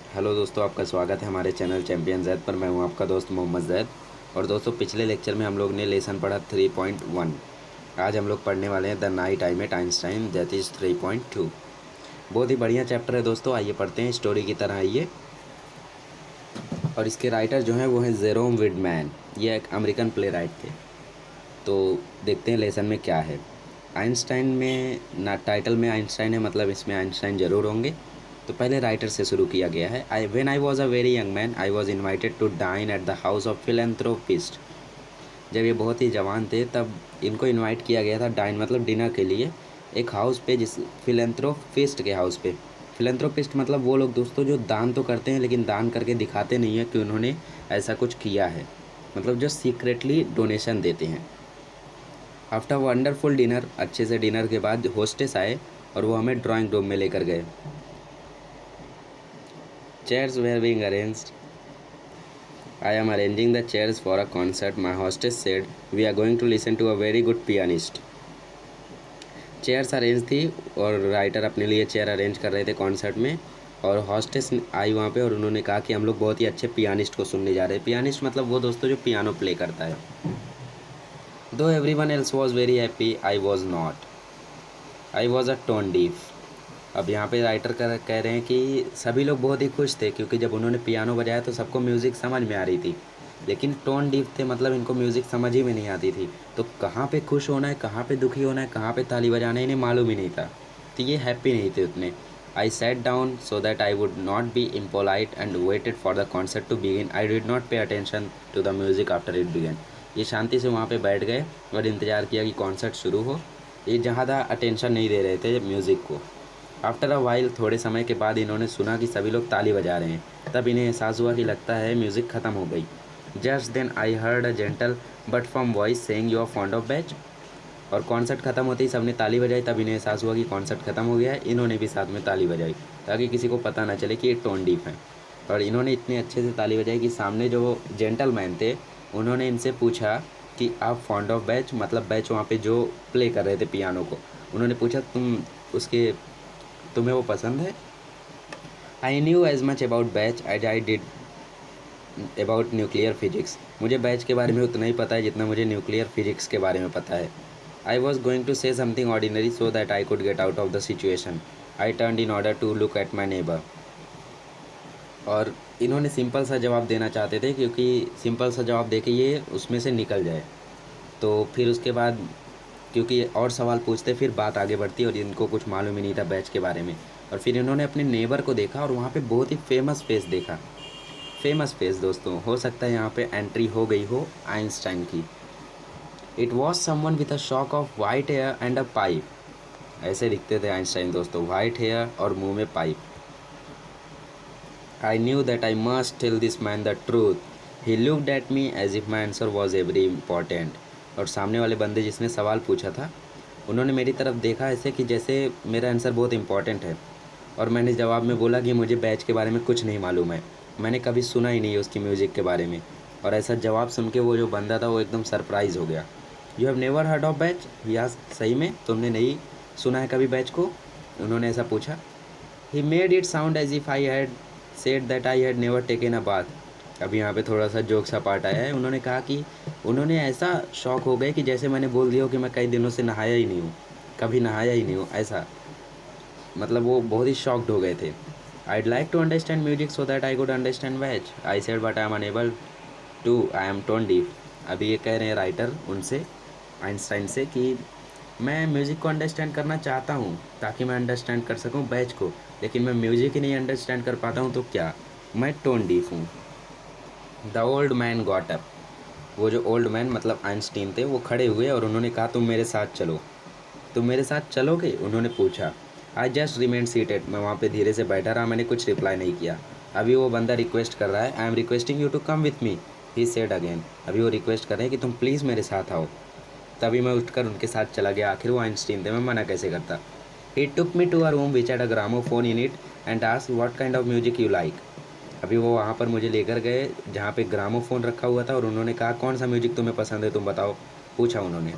Hello दोस्तों, आपका स्वागत है हमारे चैनल चैम्पियन जैद पर। मैं हूं आपका दोस्त मोहम्मद जैद। और दोस्तों, पिछले लेक्चर में हम लोग ने लेसन पढ़ा 3.1। आज हम लोग पढ़ने वाले हैं the night I met Einstein, that is 3.2। बहुत ही बढ़िया चैप्टर है दोस्तों। आइए पढ़ते हैं स्टोरी की तरह। आइए। और इसके राइटर जो हैं वो हैं जेरोम विडमैन। ये एक अमेरिकन प्ले राइट थे। तो देखते हैं लेसन में क्या है। आइंस्टाइन में ना टाइटल में आइंस्टाइन है, मतलब इसमें आइंस्टाइन ज़रूर होंगे। तो पहले राइटर से शुरू किया गया है। When I was a very young man I was invited to dine at the house of philanthropist. जब ये बहुत ही जवान थे तब इनको इनवाइट किया गया था डाइन मतलब डिनर के लिए, एक हाउस पे, जिस फिलेंथ्रोपिस्ट के हाउस पे। फिलेंथ्रोपिस्ट मतलब वो लोग दोस्तों जो दान तो करते हैं लेकिन दान करके दिखाते नहीं है कि उन्होंने ऐसा कुछ किया है, मतलब जो सीक्रेटली डोनेशन देते हैं। आफ्टर वंडरफुल डिनर, अच्छे से डिनर के बाद होस्टेस आए और वो हमें ड्राइंग रूम में लेकर गए। Chairs were being arranged. I am arranging the chairs for a concert. My hostess said, we are going to listen to a very good pianist. Chairs arrange थी और राइटर अपने लिए चेयर अरेंज कर रहे थे कॉन्सर्ट में। और hostess आई वहाँ पे और उन्होंने कहा कि हम लोग बहुत ही अच्छे पियानिस्ट को सुनने जा रहे हैं। पियानिस्ट मतलब वो दोस्तों जो पियानो प्ले करता है। दो every one else was very happy, I was not. I was a tone deaf. अब यहाँ पे राइटर कह रहे हैं कि सभी लोग बहुत ही खुश थे क्योंकि जब उन्होंने पियानो बजाया तो सबको म्यूज़िक समझ में आ रही थी, लेकिन टोन डीफ थे, मतलब इनको म्यूज़िक समझ ही में नहीं आती थी। तो कहाँ पे खुश होना है, कहाँ पे दुखी होना है, कहाँ पे ताली बजाना है, इन्हें मालूम ही नहीं था। तो ये हैप्पी नहीं थे उतने। I sat down so that I would not be impolite and waited for the concert to begin. I did not pay attention to the music after it began. ये शांति से वहाँ पे बैठ गए और इंतज़ार किया कि कॉन्सर्ट शुरू हो। ये ज़्यादा अटेंशन नहीं दे रहे थे म्यूज़िक को। आफ्टर अ वाइल, थोड़े समय के बाद इन्होंने सुना कि सभी लोग ताली बजा रहे हैं। तब इन्हें एहसास हुआ कि लगता है म्यूज़िक ख़त्म हो गई। Just then I heard a gentle but firm voice saying you are fond of Bach. और कॉन्सर्ट ख़त्म होते ही सबने ताली बजाई। तब इन्हें एहसास हुआ कि कॉन्सर्ट ख़त्म हो गया है। इन्होंने भी साथ में ताली बजाई ताकि किसी को पता ना चले कि ये टोन डीफ है। और इन्होंने इतने अच्छे से ताली बजाई कि सामने जो जेंटलमैन थे उन्होंने इनसे पूछा कि आप फॉन्ड ऑफ बैच, मतलब बैच वहाँ पे जो प्ले कर रहे थे पियानो को, उन्होंने पूछा तुम्हें वो पसंद है। I knew as much about Bach as I did about nuclear physics. मुझे बैच के बारे में उतना ही पता है जितना मुझे न्यूक्लियर फिजिक्स के बारे में पता है। I was going to say something ordinary so that I could get out of the situation. I turn in order to look at my neighbour. और इन्होंने सिंपल सा जवाब देना चाहते थे क्योंकि सिंपल सा जवाब दे के ये उसमें से निकल जाए। तो फिर उसके बाद क्योंकि और सवाल पूछते फिर बात आगे बढ़ती और इनको कुछ मालूम ही नहीं था बैच के बारे में। और फिर इन्होंने अपने नेबर को देखा और वहाँ पे बहुत ही फेमस फेस देखा। फेमस फेस दोस्तों, हो सकता है यहाँ पे एंट्री हो गई हो आइंस्टाइन की। It was someone with a shock of white hair and a pipe. ऐसे दिखते थे आइंस्टाइन दोस्तों, वाइट हेयर और मुंह में pipe. I knew that I must tell this man the truth. He looked at me as if my answer was every important. और सामने वाले बंदे जिसने सवाल पूछा था उन्होंने मेरी तरफ देखा ऐसे कि जैसे मेरा आंसर बहुत इंपॉर्टेंट है। और मैंने जवाब में बोला कि मुझे बैच के बारे में कुछ नहीं मालूम है, मैंने कभी सुना ही नहीं है उसकी म्यूज़िक के बारे में। और ऐसा जवाब सुन के वो जो बंदा था वो एकदम सरप्राइज़ हो गया। You have never heard of batch, या सही में तुमने नहीं सुना है कभी बैच को, उन्होंने ऐसा पूछा। He made it sound as if I had said that I had never taken a bath. अब यहाँ पे थोड़ा सा जोक सा पार्ट आया है। उन्होंने कहा कि उन्होंने ऐसा शॉक हो गए कि जैसे मैंने बोल दिया हो कि मैं कई दिनों से नहाया ही नहीं हूँ, कभी नहाया ही नहीं हूँ, ऐसा। मतलब वो बहुत ही शॉक्ड हो गए थे। I'd like to understand music so that I could understand Bach. I said but I am unable to, I am tone deaf. अभी ये कह रहे हैं राइटर उनसे, आइंस्टाइन से, कि मैं म्यूज़िक को अंडरस्टैंड करना चाहता हूँ ताकि मैं अंडरस्टैंड कर सकूँ बैच को, लेकिन मैं म्यूज़िक ही नहीं अंडरस्टैंड कर पाता हूँ तो क्या, मैं टोन डीफ हूँ। The old man got up. वो जो ओल्ड मैन मतलब आइंस्टीन थे वो खड़े हुए और उन्होंने कहा तुम मेरे साथ चलो। तुम मेरे साथ चलोगे, उन्होंने पूछा। I just remain seated. मैं वहाँ पे धीरे से बैठा रहा, मैंने कुछ रिप्लाई नहीं किया। अभी वो बंदा रिक्वेस्ट कर रहा है, I am requesting you to come with me, he said again. अभी वो रिक्वेस्ट कर रहे हैं कि तुम प्लीज़ मेरे साथ आओ। तभी मैं उठकर उनके साथ चला गया। आखिर वो आइंस्टीन थे, मैं मना कैसे करता। He took me to a room which had a gramophone in it and asked what kind of music you like. अभी वो वहाँ पर मुझे लेकर गए जहाँ पे ग्रामोफोन रखा हुआ था और उन्होंने कहा कौन सा म्यूजिक तुम्हें पसंद है, तुम बताओ, पूछा उन्होंने।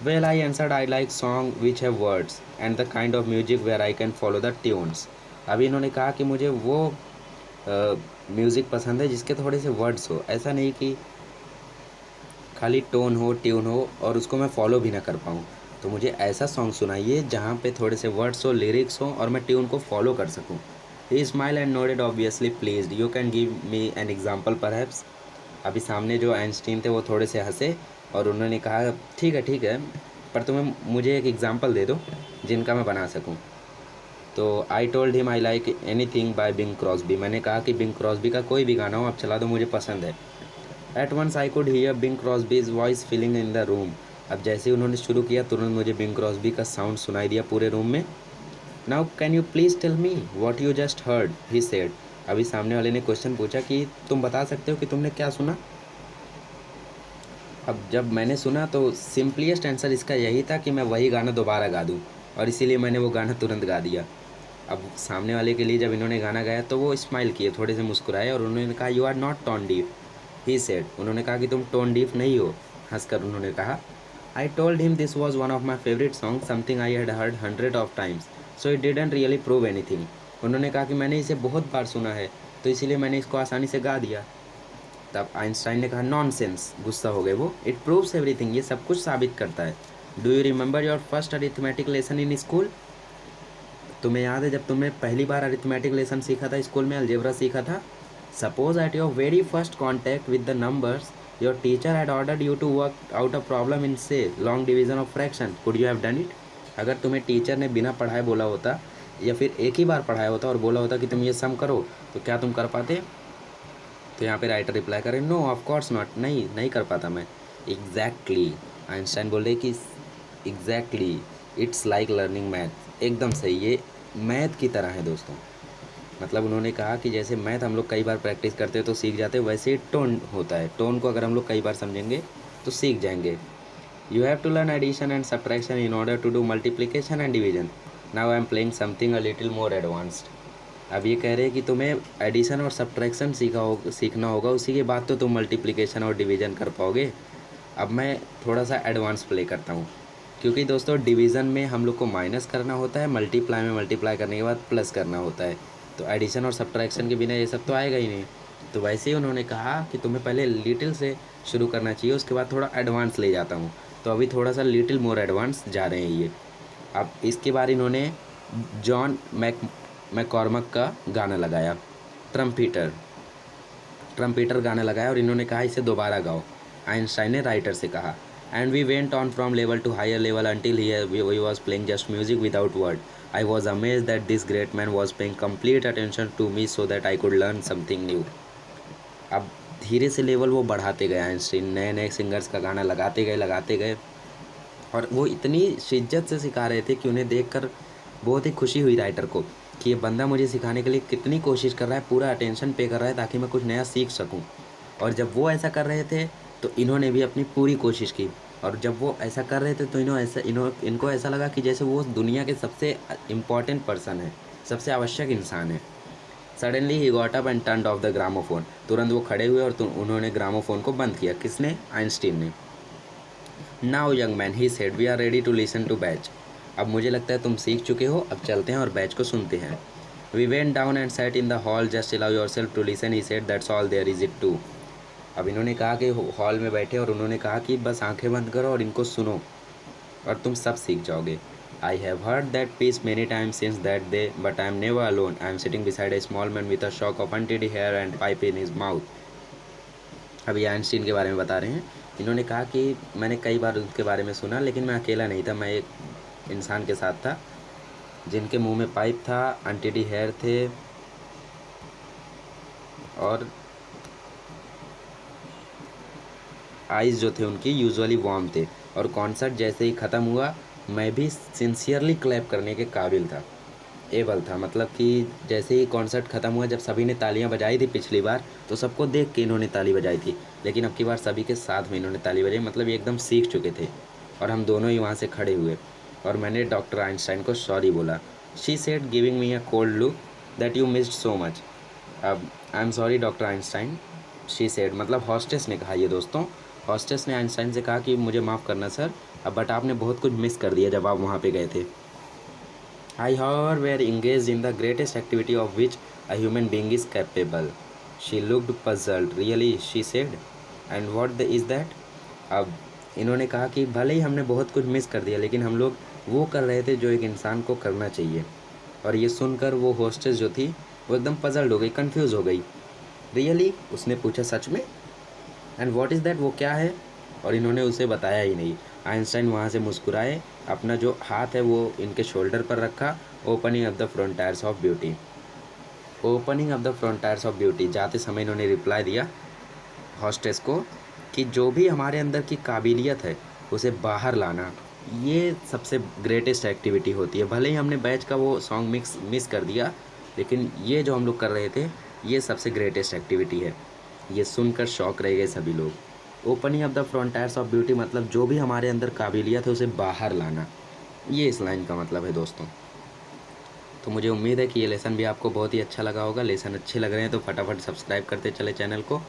Well I answered I like song which have words and the kind of music where I can follow the tunes. अभी इन्होंने कहा कि मुझे वो म्यूज़िक पसंद है जिसके थोड़े से वर्ड्स हो, ऐसा नहीं कि खाली टोन हो, ट्यून हो और उसको मैं फॉलो भी ना कर पाऊँ। तो मुझे ऐसा सॉन्ग सुनाइए जहाँ पे थोड़े से वर्ड्स हो, लिरिक्स हो और मैं ट्यून को फॉलो कर सकूँ। He smile and nodded obviously pleased, you can give me an example perhaps. अभी सामने जो आइंस्टीन थे वो थोड़े से हंसे और उन्होंने कहा ठीक है, पर तुम्हें मुझे एक एग्जांपल दे दो जिनका मैं बना सकूं। तो I told him I like anything by Bing Crosby, मैंने कहा कि बिंग क्रॉस्बी का कोई भी गाना हो आप चला दो, मुझे पसंद है। At once I could hear Bing Crosby's voice filling in the room, अब जैसे ही उन्होंने शुरू किया तुरंत मुझे बिंग क्रॉस्बी का साउंड सुनाई दिया पूरे रूम में। Now can you please tell me what you just heard, he said. अभी सामने वाले ने क्वेश्चन पूछा कि तुम बता सकते हो कि तुमने क्या सुना। अब जब मैंने सुना तो सिंपलीस्ट आंसर इसका यही था कि मैं वही गाना दोबारा गा दूँ, और इसीलिए मैंने वो गाना तुरंत गा दिया। अब सामने वाले के लिए जब इन्होंने गाना गाया तो वो स्माइल किए, थोड़े से मुस्कुराए और उन्होंने कहा you are not tone deaf, he said. उन्होंने कहा कि तुम टोन डीफ नहीं हो, हंसकर उन्होंने कहा। आई told him this was one of my favourite song, something I had heard 100 times, so it didn't really prove anything. उन्होंने कहा कि मैंने इसे बहुत बार सुना है तो इसीलिए मैंने इसको आसानी से गा दिया। तब आइंस्टाइन ने कहा नॉनसेंस, गुस्सा हो गए वो, इट प्रूव्स एवरीथिंग, ये सब कुछ साबित करता है। Do you remember your first arithmetic lesson in school, तुम्हें याद है जब तुमने पहली बार अरिथमेटिक लेसन सीखा था स्कूल में, अलजेब्रा सीखा था। Suppose at your very first contact with the numbers your teacher had ordered you to work out a problem in say long division of fraction, could you have done it. अगर तुम्हें teacher ने बिना पढ़ाए बोला होता या फिर एक ही बार पढ़ाया होता और बोला होता कि तुम ये सम करो, तो क्या तुम कर पाते। तो यहाँ पे राइटर रिप्लाई करें नो ऑफ कोर्स नॉट, नहीं कर पाता मैं। एग्जैक्टली, आइंस्टाइन बोल रहे कि exactly it's like learning math, एकदम सही, ये मैथ की तरह है दोस्तों। मतलब उन्होंने कहा कि जैसे मैथ हम लोग कई बार प्रैक्टिस करते हैं तो सीख जाते हैं, वैसे ही टोन होता है, टोन को अगर हम लोग कई बार समझेंगे तो सीख जाएंगे। You have to learn addition and subtraction in order to do multiplication and division, now I am playing something a little more advanced. अब ये कह रहे हैं कि तुम्हें एडिशन और सब्ट्रैक्शन सीखना होगा, उसी के बाद तो तुम मल्टीप्लिकेशन और डिवीज़न कर पाओगे। अब मैं थोड़ा सा एडवांस प्ले करता हूँ, क्योंकि दोस्तों डिवीज़न में हम लोग को माइनस करना होता है, मल्टीप्लाई में मल्टीप्लाई करने के बाद प्लस करना होता है, तो एडिशन और सब्ट्रैक्शन के बिना ये सब तो आएगा ही नहीं। तो वैसे ही उन्होंने कहा कि तुम्हें पहले लिटिल से शुरू करना चाहिए, उसके बाद थोड़ा एडवांस ले जाता हूँ। तो अभी थोड़ा सा लिटिल मोर एडवांस जा रहे हैं ये। अब इसके बाद इन्होंने जॉन मैककॉर्मक का गाना लगाया, ट्रम्पीटर ट्रम्पीटर गाना लगाया और इन्होंने कहा इसे दोबारा गाओ। आइंस्टाइन ने राइटर से कहा and we went on from level to higher level until he was playing just music without word. I was amazed that this great man was paying complete attention to me so that I could learn something new. अब धीरे से level वो बढ़ाते गए, Einstein नए नए singers का गाना लगाते गए और वो इतनी शिद्दत से सिखा रहे थे कि उन्हें देखकर बहुत ही खुशी हुई राइटर को कि ये बंदा मुझे सिखाने के लिए कितनी कोशिश कर रहा है, पूरा अटेंशन पे कर रहा है ताकि मैं कुछ नया सीख सकूं। और जब वो ऐसा कर रहे थे तो इन्होंने भी अपनी पूरी कोशिश की, और जब वो ऐसा कर रहे थे तो इनको ऐसा लगा कि जैसे वो दुनिया के सबसे इम्पॉर्टेंट पर्सन है, सबसे आवश्यक इंसान है। Suddenly he got up and turned of the gramophone, तुरंत वो खड़े हुए और उन्होंने ग्रामोफोन को बंद किया। किसने? आइंस्टीन ने। Now young man, he said, we are ready to listen to Bach, अब मुझे लगता है तुम सीख चुके हो, अब चलते हैं और बैच को सुनते हैं। We went down and sat in the hall, just allow your self to listen, he said, that's all there is it to. अब इन्होंने कहा कि हॉल में बैठे और उन्होंने कहा कि बस आंखें बंद करो और इनको सुनो और तुम सब सीख जाओगे। I have heard that piece many times since that day, but I am never alone, I am sitting beside a small man with a shock of untidy hair and pipe in his mouth. अभी Einstein के बारे में बता रहे हैं। इन्होंने कहा कि मैंने कई बार उनके बारे में सुना, लेकिन मैं अकेला नहीं था, मैं एक इंसान के साथ था जिनके मुंह में पाइप था, अनटिडी हेयर थे और आइज़ जो थे उनकी यूजुअली वार्म थे, और कॉन्सर्ट जैसे ही ख़त्म हुआ मैं भी सिंसियरली क्लैप करने के काबिल था, एबल था। मतलब कि जैसे ही कॉन्सर्ट ख़त्म हुआ, जब सभी ने तालियां बजाई थी पिछली बार तो सबको देख के इन्होंने ताली बजाई थी, लेकिन अब की बार सभी के साथ में इन्होंने ताली बजाई, मतलब ये एकदम सीख चुके थे। और हम दोनों ही वहाँ से खड़े हुए और मैंने डॉक्टर आइंस्टाइन को सॉरी बोला। She said giving me a cold look that you missed so much. अब I am sorry doctor Einstein, she said, मतलब हॉस्टेस ने कहा ये दोस्तों, हॉस्टेस ने आइंस्टाइन से कहा कि मुझे माफ़ करना सर, अब बट आपने बहुत कुछ मिस कर दिया जब आप वहाँ पे गए थे। I however were engaged in the greatest activity of which a human being is capable. She looked puzzled. Really, she said. And is that? अब इन्होंने कहा कि भले ही हमने बहुत कुछ मिस कर दिया लेकिन हम लोग वो कर रहे थे जो एक इंसान को करना चाहिए। और ये सुनकर वो होस्टेस जो थी वो एकदम पजल्ड हो गई, कंफ्यूज हो गई। रियली, उसने पूछा सच में? एंड व्हाट इज़ दैट, वो क्या है? और इन्होंने उसे बताया ही नहीं। आइंस्टाइन वहाँ से मुस्कुराए, अपना जो हाथ है वो इनके शोल्डर पर रखा। Opening of the frontiers of beauty, opening of the frontiers of beauty, जाते समय इन्होंने रिप्लाई दिया हॉस्टेस को कि जो भी हमारे अंदर की काबिलियत है उसे बाहर लाना, ये सबसे ग्रेटेस्ट एक्टिविटी होती है। भले ही हमने बैच का वो सॉन्ग मिस कर दिया, लेकिन ये जो हम लोग कर रहे थे ये सबसे ग्रेटेस्ट एक्टिविटी है। ये सुनकर शॉक रह गए सभी लोग। Opening of the frontiers of beauty मतलब जो भी हमारे अंदर काबिलियत है उसे बाहर लाना, ये इस लाइन का मतलब है दोस्तों। तो मुझे उम्मीद है कि ये लेसन भी आपको बहुत ही अच्छा लगा होगा। लेसन अच्छे लग रहे हैं तो फटाफट सब्सक्राइब करते चले चैनल को।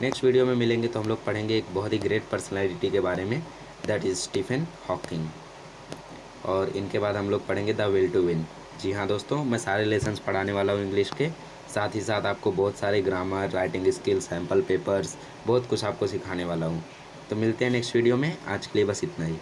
नेक्स्ट वीडियो में मिलेंगे तो हम लोग पढ़ेंगे एक बहुत ही ग्रेट पर्सनैलिटी के बारे में, दैट इज़ स्टीफन हॉकिंग। और इनके बाद हम लोग पढ़ेंगे द विल टू विन। जी हाँ दोस्तों, मैं सारे लेसन्स पढ़ाने वाला हूँ इंग्लिश के, साथ ही साथ आपको बहुत सारे grammar, writing skill, sample papers, बहुत कुछ आपको सिखाने वाला हूँ। तो मिलते हैं नेक्स्ट वीडियो में। आज के लिए बस इतना ही।